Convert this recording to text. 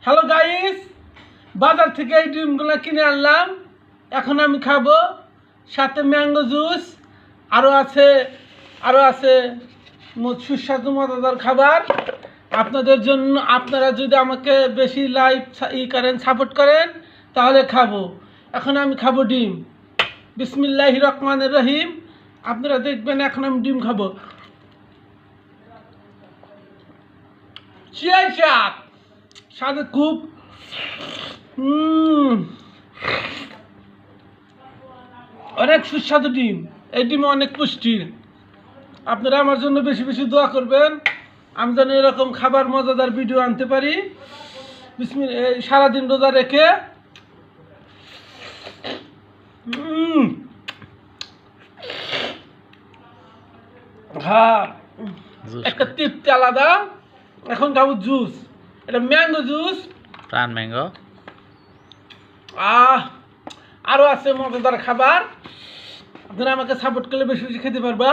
Hello guys, বাজার থেকে এই ডিমগুলো কিনে আনলাম। এখন আমি খাবো, সাথে ম্যাঙ্গো জুস, আরও আছে সুস্বাদু মজাদার খাবার আপনাদের জন্য। আপনারা যদি আমাকে বেশি সাপোর্ট করেন তাহলে খাবো। এখন আমি খাবো ডিম। বিসমিল্লাহির রহমানির রহিম। আপনারা দেখবেন এখন আমি ডিম খাবো। চিয়াই শাক সাথে খুব অনেক সুস্বাদু ডিম। এই ডিমে অনেক পুষ্টি। আপনারা আমার জন্য বেশি বেশি দোয়া করবেন, আমি যেন এরকম খাবার মজাদার ভিডিও আনতে পারি সারাদিন রোজা রেখে। হ্যাঁ, একটা তৃপ্তি আলাদা। এখন খাবো জুস, এটা ম্যাঙ্গো জুস, প্রাণ ম্যাঙ্গো। আরও আছে মজাদার খাবার। আপনারা আমাকে সাপোর্ট করলে বেশি বেশি খেতে পারবা।